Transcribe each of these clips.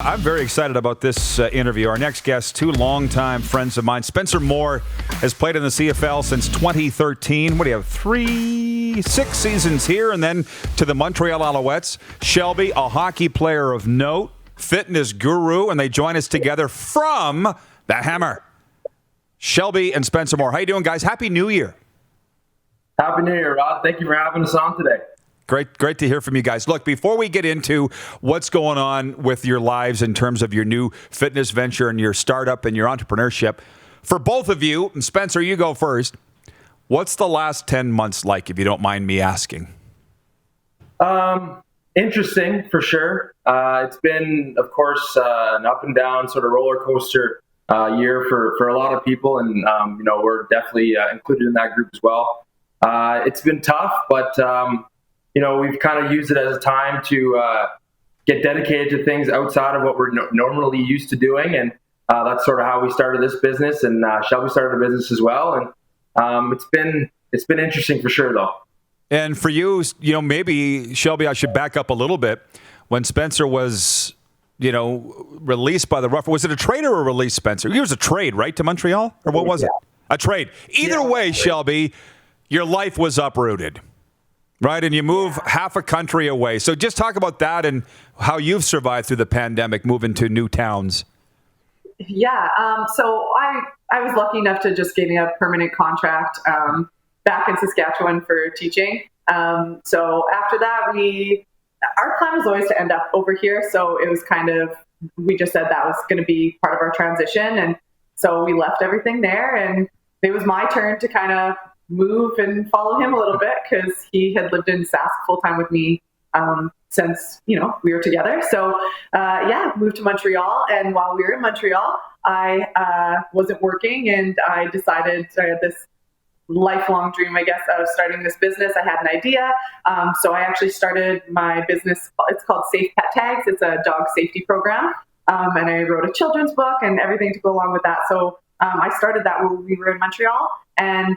I'm very excited about this interview. Our next guest, two longtime friends of mine. Spencer Moore has played in the CFL since 2013. What do you have, 6 seasons here and then to the Montreal Alouettes. Shelby, a hockey player of note, fitness guru, and they join us together from the Hammer. Shelby and Spencer Moore. How you doing, guys? Happy New Year. Happy New Year, Rod. Thank you for having us on today. Great to hear from you guys. Look, before we get into what's going on with your lives in terms of your new fitness venture and your startup and your entrepreneurship, for both of you, and Spencer, you go first, what's the last 10 months like, if you don't mind me asking? Interesting, for sure. It's been, of course, an up and down sort of roller coaster year for a lot of people, and we're definitely included in that group as well. It's been tough, but we've kind of used it as a time to get dedicated to things outside of what we're normally used to doing. And that's sort of how we started this business. And Shelby started a business as well. And it's been interesting for sure, though. And for you, maybe, Shelby, I should back up a little bit. When Spencer was, released by the Rough, was it a trade or a release, Spencer? It was a trade, right, to Montreal? Or what was it? A trade. Either way, Shelby, your life was uprooted. Right, and you move half a country away. So just talk about that and how you've survived through the pandemic, moving to new towns. Yeah, so I was lucky enough to just getting a permanent contract back in Saskatchewan for teaching. So after that, our plan was always to end up over here. So it was we just said that was going to be part of our transition. And so we left everything there, and it was my turn to kind of move and follow him a little bit, because he had lived in Sask full time with me since we were together. So moved to Montreal, and while we were in Montreal, I wasn't working, and I decided I had this lifelong dream, I guess, of starting this business. I had an idea, so I actually started my business. It's called Safe Pet Tags. It's a dog safety program, and I wrote a children's book and everything to go along with that. So I started that when we were in Montreal, and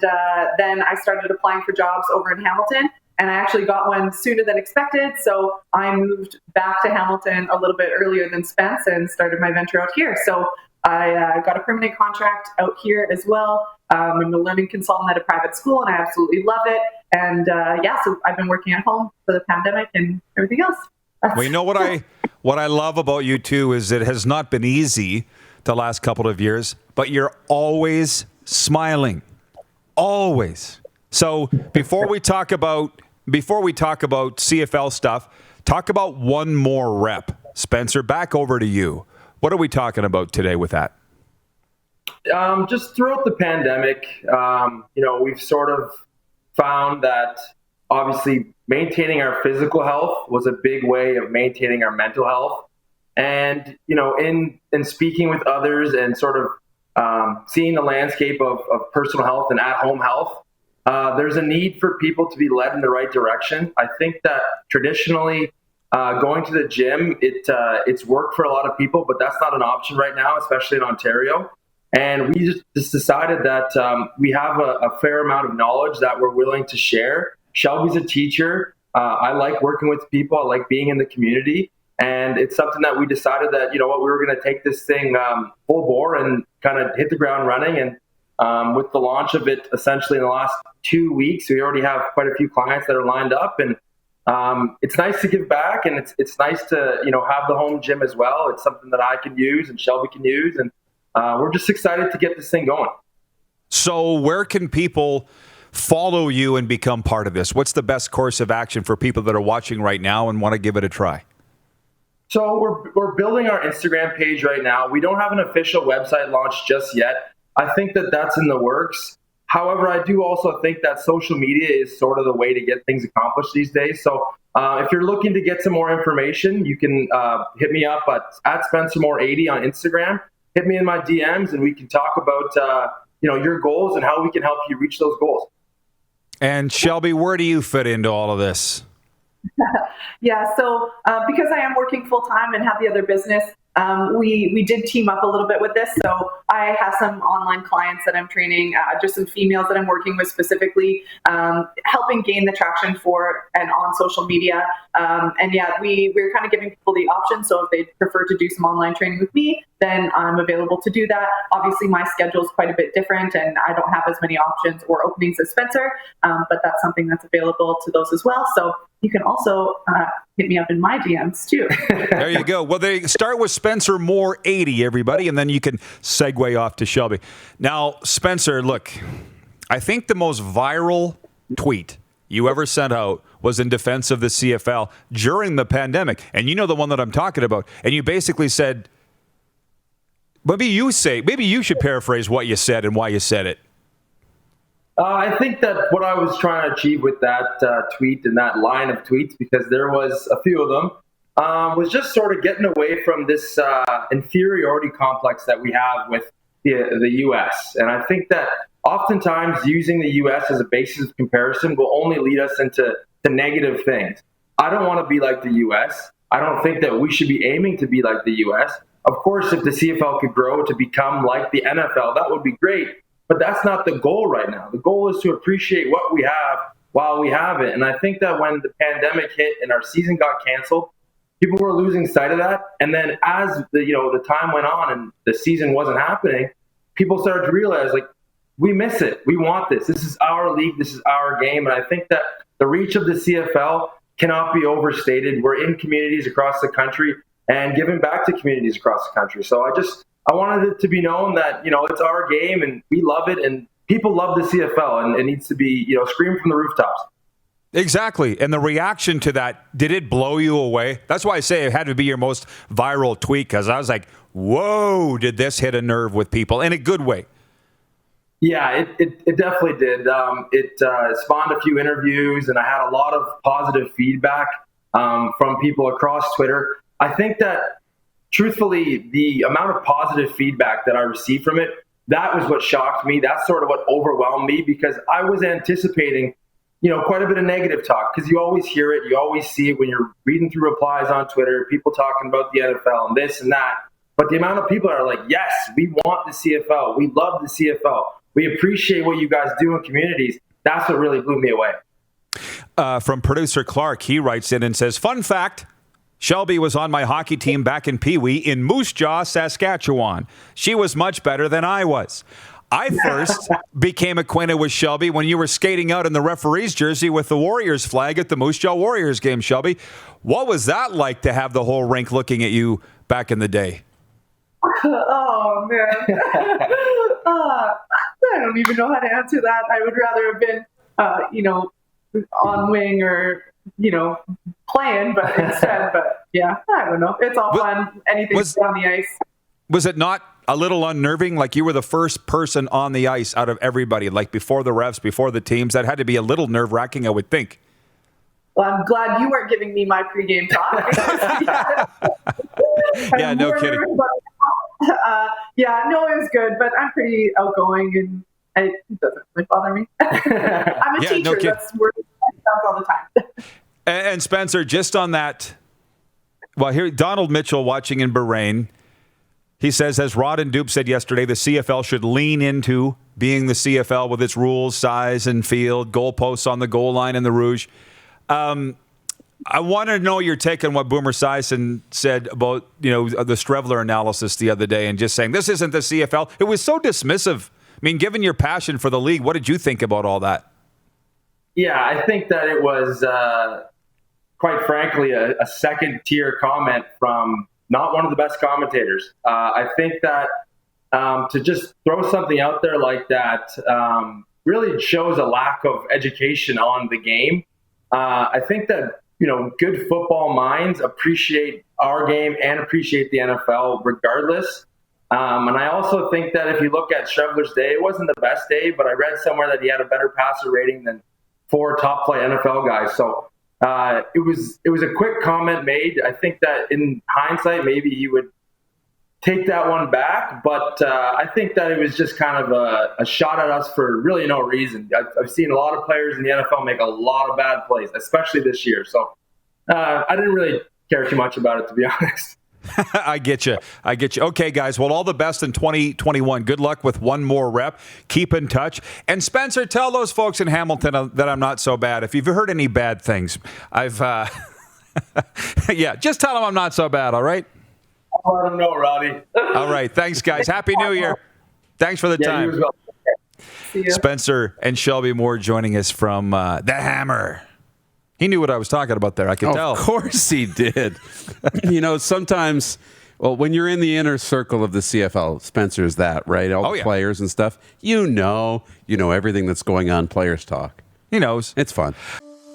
then I started applying for jobs over in Hamilton, and I actually got one sooner than expected. So I moved back to Hamilton a little bit earlier than Spence and started my venture out here. So I got a permanent contract out here as well. I'm a learning consultant at a private school, and I absolutely love it. And so I've been working at home for the pandemic and everything else. Well, you know what I love about you two is it has not been easy the last couple of years, but you're always smiling. Always. So before we talk about CFL stuff, talk about one more rep. Spencer, back over to you. What are we talking about today with that? Just throughout the pandemic, we've sort of found that obviously maintaining our physical health was a big way of maintaining our mental health. And, in speaking with others and sort of seeing the landscape of personal health and at-home health, there's a need for people to be led in the right direction. I think that traditionally going to the gym, it's worked for a lot of people, but that's not an option right now, especially in Ontario. And we just decided that we have a fair amount of knowledge that we're willing to share. Shelby's a teacher. I like working with people. I like being in the community. And it's something that we decided that, we were going to take this thing full bore and kind of hit the ground running. And with the launch of it, essentially in the last 2 weeks, we already have quite a few clients that are lined up. And it's nice to give back, and it's nice to, have the home gym as well. It's something that I can use and Shelby can use. And we're just excited to get this thing going. So where can people follow you and become part of this? What's the best course of action for people that are watching right now and want to give it a try? So we're building our Instagram page right now. We don't have an official website launch just yet. I think that that's in the works. However, I do also think that social media is sort of the way to get things accomplished these days. So if you're looking to get some more information, you can hit me up at SpencerMoore80 on Instagram. Hit me in my DMs, and we can talk about your goals and how we can help you reach those goals. And Shelby, where do you fit into all of this? So because I am working full time and have the other business, we did team up a little bit with this. So I have some online clients that I'm training, just some females that I'm working with specifically, helping gain the traction for and on social media. And yeah, we're kind of giving people the option. So if they prefer to do some online training with me, then I'm available to do that. Obviously, my schedule is quite a bit different, and I don't have as many options or openings as Spencer, but that's something that's available to those as well. So you can also hit me up in my DMs too. There you go. Well, they start with Spencer Moore 80, everybody, and then you can segue off to Shelby. Now, Spencer, look, I think the most viral tweet you ever sent out was in defense of the CFL during the pandemic. And you know the one that I'm talking about. And you basically said, maybe you should paraphrase what you said and why you said it. I think that what I was trying to achieve with that tweet and that line of tweets, because there was a few of them, was just sort of getting away from this inferiority complex that we have with the U.S. And I think that oftentimes using the U.S. as a basis of comparison will only lead us into negative things. I don't want to be like the U.S. I don't think that we should be aiming to be like the U.S. Of course, if the CFL could grow to become like the NFL, that would be great. But that's not the goal right now. The goal is to appreciate what we have while we have it. And I think that when the pandemic hit and our season got canceled, people were losing sight of that. And then as the time went on and the season wasn't happening, people started to realize, like, we miss it. We want this. This is our league. This is our game. And I think that the reach of the CFL cannot be overstated. We're in communities across the country and giving back to communities across the country. So I wanted it to be known that, it's our game and we love it and people love the CFL and it needs to be, screamed from the rooftops. Exactly. And the reaction to that, did it blow you away? That's why I say it had to be your most viral tweet, because I was like, whoa, did this hit a nerve with people in a good way? Yeah, it definitely did. It spawned a few interviews and I had a lot of positive feedback from people across Twitter. I think that truthfully, the amount of positive feedback that I received from it, that was what shocked me. That's sort of what overwhelmed me, because I was anticipating, quite a bit of negative talk, because you always hear it. You always see it when you're reading through replies on Twitter, people talking about the NFL and this and that. But the amount of people that are like, yes, we want the CFL. We love the CFL. We appreciate what you guys do in communities. That's what really blew me away. From producer Clark, he writes in and says, fun fact, Shelby was on my hockey team back in Pee Wee in Moose Jaw, Saskatchewan. She was much better than I was. I first became acquainted with Shelby when you were skating out in the referee's jersey with the Warriors flag at the Moose Jaw Warriors game, Shelby. What was that like to have the whole rink looking at you back in the day? Oh, man. I don't even know how to answer that. I would rather have been, on wing or, playing, but instead, yeah, I don't know. It's all fun. Anything's on the ice. Was it not a little unnerving? Like you were the first person on the ice out of everybody, like before the refs, before the teams. That had to be a little nerve-wracking, I would think. Well, I'm glad you weren't giving me my pregame talk. Yeah, no kidding. Yeah, no, it was good, but I'm pretty outgoing and it doesn't really bother me. I'm a teacher. No That's where it sounds all the time. And Spencer, just on that, well, here, Donald Mitchell watching in Bahrain, he says, as Rod and Dupe said yesterday, the CFL should lean into being the CFL with its rules, size and field, goalposts on the goal line and the Rouge. I want to know your take on what Boomer Esiason said about, the Strevler analysis the other day and just saying, this isn't the CFL. It was so dismissive. I mean, given your passion for the league, what did you think about all that? Yeah, I think that it was, quite frankly, a second-tier comment from not one of the best commentators. I think that to just throw something out there like that really shows a lack of education on the game. I think that, good football minds appreciate our game and appreciate the NFL regardless. And I also think that if you look at Strevler's day, it wasn't the best day, but I read somewhere that he had a better passer rating than 4 top-flight NFL guys. So it was a quick comment made. I think that in hindsight, maybe he would take that one back. But I think that it was just kind of a shot at us for really no reason. I've seen a lot of players in the NFL make a lot of bad plays, especially this year. So I didn't really care too much about it, to be honest. I get you. Okay, guys. Well, all the best in 2021. Good luck with one more rep. Keep in touch. And Spencer, tell those folks in Hamilton that I'm not so bad. If you've heard any bad things, yeah, just tell them I'm not so bad, all right? I'll let them know, Roddy. All right. Thanks, guys. Happy New Year. Thanks for the time. You as well. See ya. Spencer and Shelby Moore joining us from the Hammer. He knew what I was talking about there. I could tell. Of course he did. Sometimes, well, when you're in the inner circle of the CFL, Spencer's that, right? All the players and stuff. You know everything that's going on. Players talk. He knows. It's fun.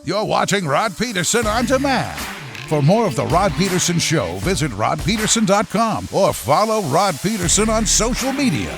You're watching Rod Pedersen On Demand. For more of The Rod Pedersen Show, visit rodpedersen.com or follow Rod Pedersen on social media.